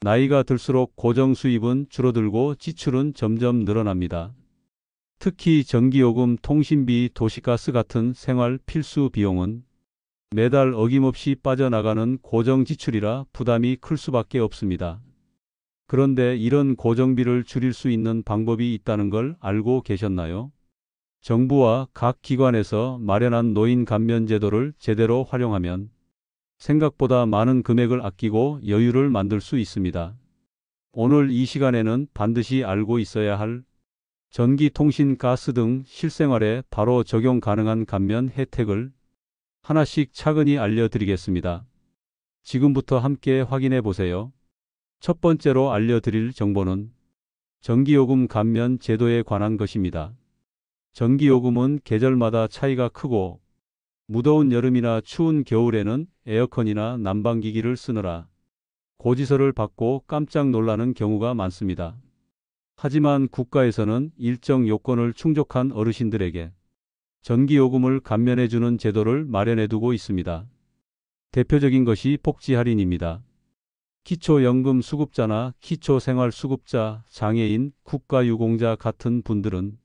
나이가 들수록 고정 수입은 줄어들고 지출은 점점 늘어납니다. 특히 전기요금, 통신비, 도시가스 같은 생활 필수 비용은 매달 어김없이 빠져나가는 고정 지출이라 부담이 클 수밖에 없습니다. 그런데 이런 고정비를 줄일 수 있는 방법이 있다는 걸 알고 계셨나요? 정부와 각 기관에서 마련한 노인 감면 제도를 제대로 활용하면 생각보다 많은 금액을 아끼고 여유를 만들 수 있습니다. 오늘 이 시간에는 반드시 알고 있어야 할 전기, 통신, 가스 등 실생활에 바로 적용 가능한 감면 혜택을 하나씩 차근히 알려드리겠습니다. 지금부터 함께 확인해 보세요. 첫 번째로 알려드릴 정보는 전기요금 감면 제도에 관한 것입니다. 전기요금은 계절마다 차이가 크고 무더운 여름이나 추운 겨울에는 에어컨이나 난방기기를 쓰느라 고지서를 받고 깜짝 놀라는 경우가 많습니다. 하지만 국가에서는 일정 요건을 충족한 어르신들에게 전기요금을 감면해주는 제도를 마련해두고 있습니다. 대표적인 것이 복지 할인입니다. 기초연금 수급자나 기초생활수급자, 장애인, 국가유공자 같은 분들은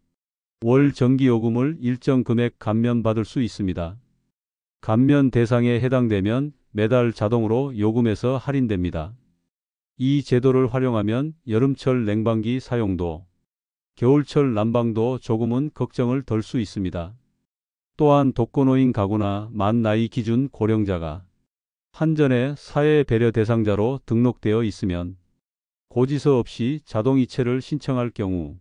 월 전기요금을 일정 금액 감면받을 수 있습니다. 감면 대상에 해당되면 매달 자동으로 요금에서 할인됩니다. 이 제도를 활용하면 여름철 냉방기 사용도, 겨울철 난방도 조금은 걱정을 덜 수 있습니다. 또한 독거노인 가구나 만 나이 기준 고령자가 한전에 사회 배려 대상자로 등록되어 있으면 고지서 없이 자동이체를 신청할 경우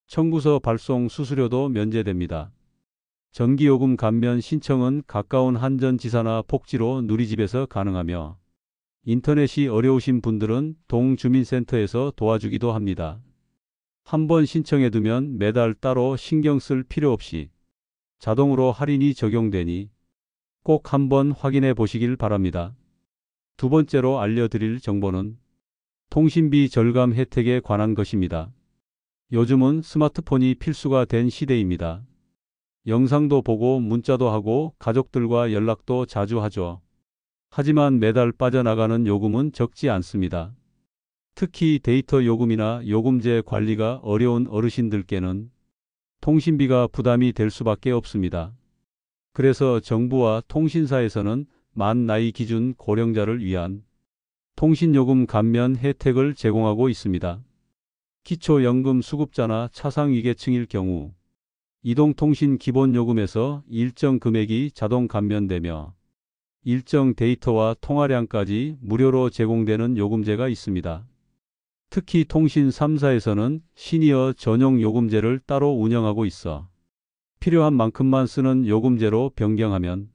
청구서 발송 수수료도 면제됩니다. 전기요금 감면 신청은 가까운 한전지사나 복지로 누리집에서 가능하며 인터넷이 어려우신 분들은 동주민센터에서 도와주기도 합니다. 한번 신청해두면 매달 따로 신경 쓸 필요 없이 자동으로 할인이 적용되니 꼭 한번 확인해 보시길 바랍니다. 두 번째로 알려드릴 정보는 통신비 절감 혜택에 관한 것입니다. 요즘은 스마트폰이 필수가 된 시대입니다. 영상도 보고 문자도 하고 가족들과 연락도 자주 하죠. 하지만 매달 빠져나가는 요금은 적지 않습니다. 특히 데이터 요금이나 요금제 관리가 어려운 어르신들께는 통신비가 부담이 될 수밖에 없습니다. 그래서 정부와 통신사에서는 만 나이 기준 고령자를 위한 통신요금 감면 혜택을 제공하고 있습니다. 기초연금 수급자나 차상위계층일 경우 이동통신 기본요금에서 일정 금액이 자동 감면되며 일정 데이터와 통화량까지 무료로 제공되는 요금제가 있습니다. 특히 통신 3사에서는 시니어 전용 요금제를 따로 운영하고 있어 필요한 만큼만 쓰는 요금제로 변경하면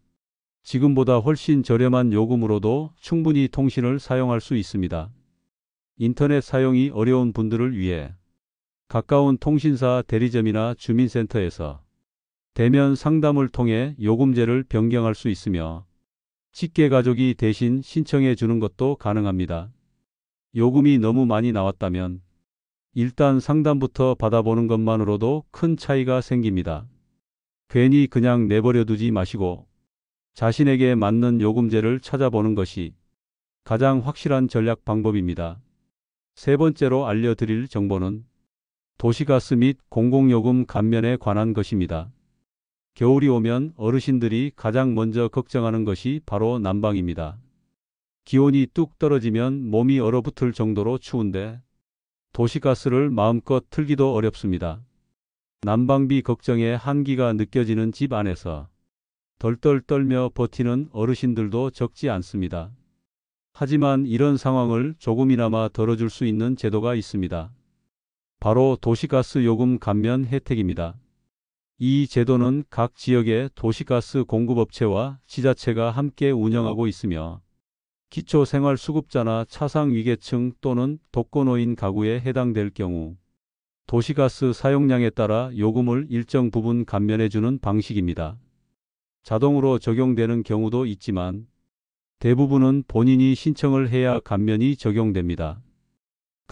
지금보다 훨씬 저렴한 요금으로도 충분히 통신을 사용할 수 있습니다. 인터넷 사용이 어려운 분들을 위해 가까운 통신사 대리점이나 주민센터에서 대면 상담을 통해 요금제를 변경할 수 있으며 직계 가족이 대신 신청해 주는 것도 가능합니다. 요금이 너무 많이 나왔다면 일단 상담부터 받아보는 것만으로도 큰 차이가 생깁니다. 괜히 그냥 내버려 두지 마시고 자신에게 맞는 요금제를 찾아보는 것이 가장 확실한 전략 방법입니다. 세 번째로 알려드릴 정보는 도시가스 및 공공요금 감면에 관한 것입니다. 겨울이 오면 어르신들이 가장 먼저 걱정하는 것이 바로 난방입니다. 기온이 뚝 떨어지면 몸이 얼어붙을 정도로 추운데 도시가스를 마음껏 틀기도 어렵습니다. 난방비 걱정에 한기가 느껴지는 집 안에서 덜덜 떨며 버티는 어르신들도 적지 않습니다. 하지만 이런 상황을 조금이나마 덜어줄 수 있는 제도가 있습니다. 바로 도시가스 요금 감면 혜택입니다. 이 제도는 각 지역의 도시가스 공급업체와 지자체가 함께 운영하고 있으며 기초생활수급자나 차상위계층 또는 독거노인 가구에 해당될 경우 도시가스 사용량에 따라 요금을 일정 부분 감면해주는 방식입니다. 자동으로 적용되는 경우도 있지만 대부분은 본인이 신청을 해야 감면이 적용됩니다.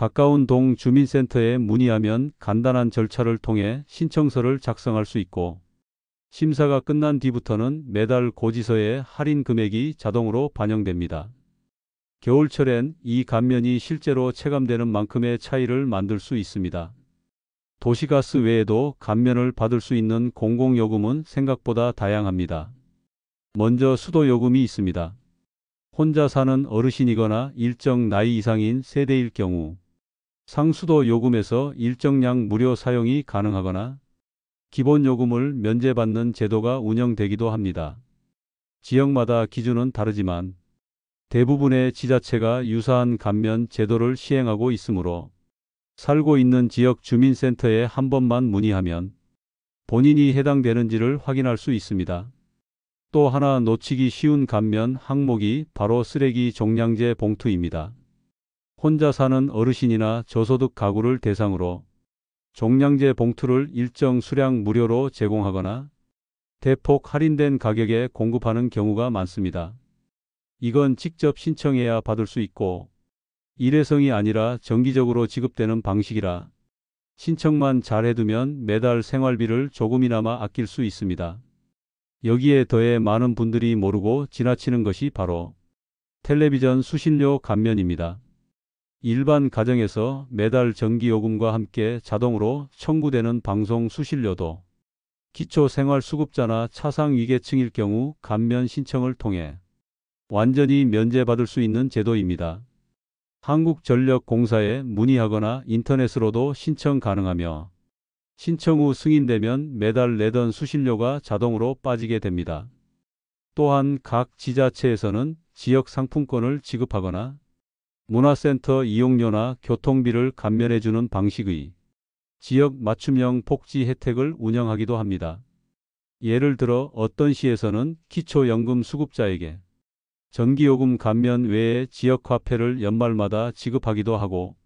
가까운 동 주민센터에 문의하면 간단한 절차를 통해 신청서를 작성할 수 있고 심사가 끝난 뒤부터는 매달 고지서에 할인 금액이 자동으로 반영됩니다. 겨울철엔 이 감면이 실제로 체감되는 만큼의 차이를 만들 수 있습니다. 도시가스 외에도 감면을 받을 수 있는 공공요금은 생각보다 다양합니다. 먼저 수도요금이 있습니다. 혼자 사는 어르신이거나 일정 나이 이상인 세대일 경우 상수도 요금에서 일정량 무료 사용이 가능하거나 기본 요금을 면제받는 제도가 운영되기도 합니다. 지역마다 기준은 다르지만 대부분의 지자체가 유사한 감면 제도를 시행하고 있으므로 살고 있는 지역 주민센터에 한 번만 문의하면 본인이 해당되는지를 확인할 수 있습니다. 또 하나 놓치기 쉬운 감면 항목이 바로 쓰레기 종량제 봉투입니다. 혼자 사는 어르신이나 저소득 가구를 대상으로 종량제 봉투를 일정 수량 무료로 제공하거나 대폭 할인된 가격에 공급하는 경우가 많습니다. 이건 직접 신청해야 받을 수 있고 일회성이 아니라 정기적으로 지급되는 방식이라 신청만 잘 해두면 매달 생활비를 조금이나마 아낄 수 있습니다. 여기에 더해 많은 분들이 모르고 지나치는 것이 바로 텔레비전 수신료 감면입니다. 일반 가정에서 매달 전기요금과 함께 자동으로 청구되는 방송 수신료도 기초생활수급자나 차상위계층일 경우 감면 신청을 통해 완전히 면제받을 수 있는 제도입니다. 한국전력공사에 문의하거나 인터넷으로도 신청 가능하며 신청 후 승인되면 매달 내던 수신료가 자동으로 빠지게 됩니다. 또한 각 지자체에서는 지역 상품권을 지급하거나 문화센터 이용료나 교통비를 감면해주는 방식의 지역 맞춤형 복지 혜택을 운영하기도 합니다. 예를 들어 어떤 시에서는 기초연금 수급자에게 전기요금 감면 외에 지역화폐를 연말마다 지급하기도 하고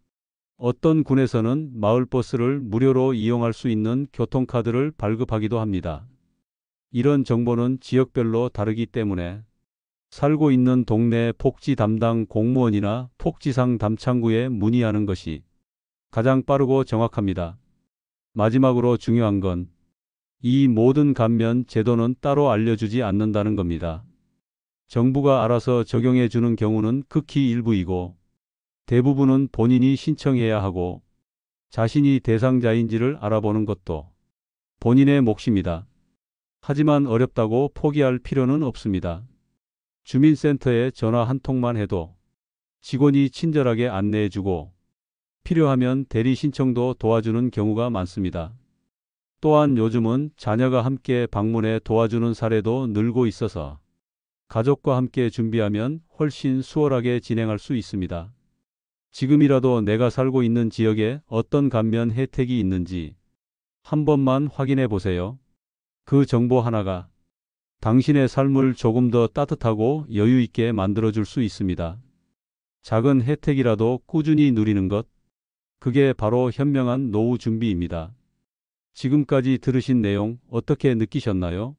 어떤 군에서는 마을버스를 무료로 이용할 수 있는 교통카드를 발급하기도 합니다. 이런 정보는 지역별로 다르기 때문에 살고 있는 동네 복지 담당 공무원이나 복지상 담창구에 문의하는 것이 가장 빠르고 정확합니다. 마지막으로 중요한 건 이 모든 감면 제도는 따로 알려주지 않는다는 겁니다. 정부가 알아서 적용해 주는 경우는 극히 일부이고 대부분은 본인이 신청해야 하고 자신이 대상자인지를 알아보는 것도 본인의 몫입니다. 하지만 어렵다고 포기할 필요는 없습니다. 주민센터에 전화 한 통만 해도 직원이 친절하게 안내해주고 필요하면 대리 신청도 도와주는 경우가 많습니다. 또한 요즘은 자녀가 함께 방문해 도와주는 사례도 늘고 있어서 가족과 함께 준비하면 훨씬 수월하게 진행할 수 있습니다. 지금이라도 내가 살고 있는 지역에 어떤 감면 혜택이 있는지 한 번만 확인해 보세요. 그 정보 하나가 당신의 삶을 조금 더 따뜻하고 여유 있게 만들어줄 수 있습니다. 작은 혜택이라도 꾸준히 누리는 것, 그게 바로 현명한 노후 준비입니다. 지금까지 들으신 내용 어떻게 느끼셨나요?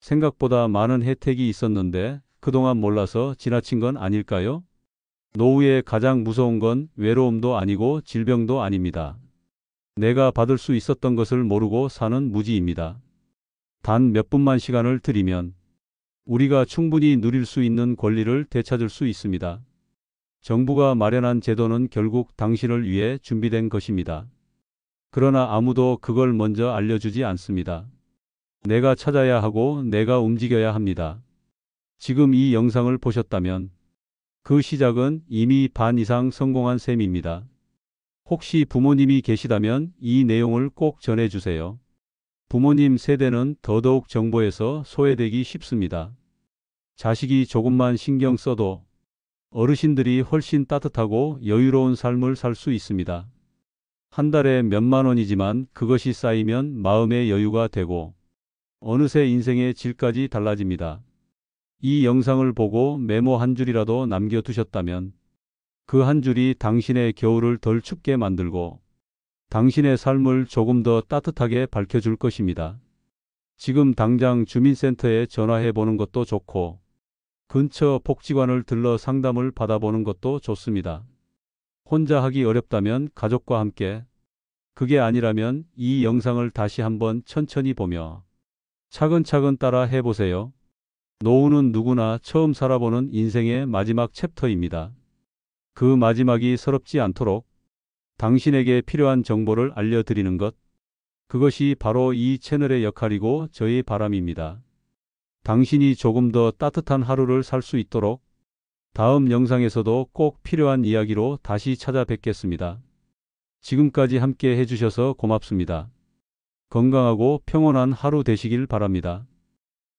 생각보다 많은 혜택이 있었는데 그동안 몰라서 지나친 건 아닐까요? 노후에 가장 무서운 건 외로움도 아니고 질병도 아닙니다. 내가 받을 수 있었던 것을 모르고 사는 무지입니다. 단 몇 분만 시간을 들이면 우리가 충분히 누릴 수 있는 권리를 되찾을 수 있습니다. 정부가 마련한 제도는 결국 당신을 위해 준비된 것입니다. 그러나 아무도 그걸 먼저 알려주지 않습니다. 내가 찾아야 하고 내가 움직여야 합니다. 지금 이 영상을 보셨다면 그 시작은 이미 반 이상 성공한 셈입니다. 혹시 부모님이 계시다면 이 내용을 꼭 전해주세요. 부모님 세대는 더더욱 정보에서 소외되기 쉽습니다. 자식이 조금만 신경 써도 어르신들이 훨씬 따뜻하고 여유로운 삶을 살 수 있습니다. 한 달에 몇만 원이지만 그것이 쌓이면 마음의 여유가 되고 어느새 인생의 질까지 달라집니다. 이 영상을 보고 메모 한 줄이라도 남겨두셨다면 그 한 줄이 당신의 겨울을 덜 춥게 만들고 당신의 삶을 조금 더 따뜻하게 밝혀줄 것입니다. 지금 당장 주민센터에 전화해 보는 것도 좋고 근처 복지관을 들러 상담을 받아보는 것도 좋습니다. 혼자 하기 어렵다면 가족과 함께, 그게 아니라면 이 영상을 다시 한번 천천히 보며 차근차근 따라 해보세요. 노후는 누구나 처음 살아보는 인생의 마지막 챕터입니다. 그 마지막이 서럽지 않도록 당신에게 필요한 정보를 알려드리는 것. 그것이 바로 이 채널의 역할이고 저의 바람입니다. 당신이 조금 더 따뜻한 하루를 살 수 있도록 다음 영상에서도 꼭 필요한 이야기로 다시 찾아뵙겠습니다. 지금까지 함께 해주셔서 고맙습니다. 건강하고 평온한 하루 되시길 바랍니다.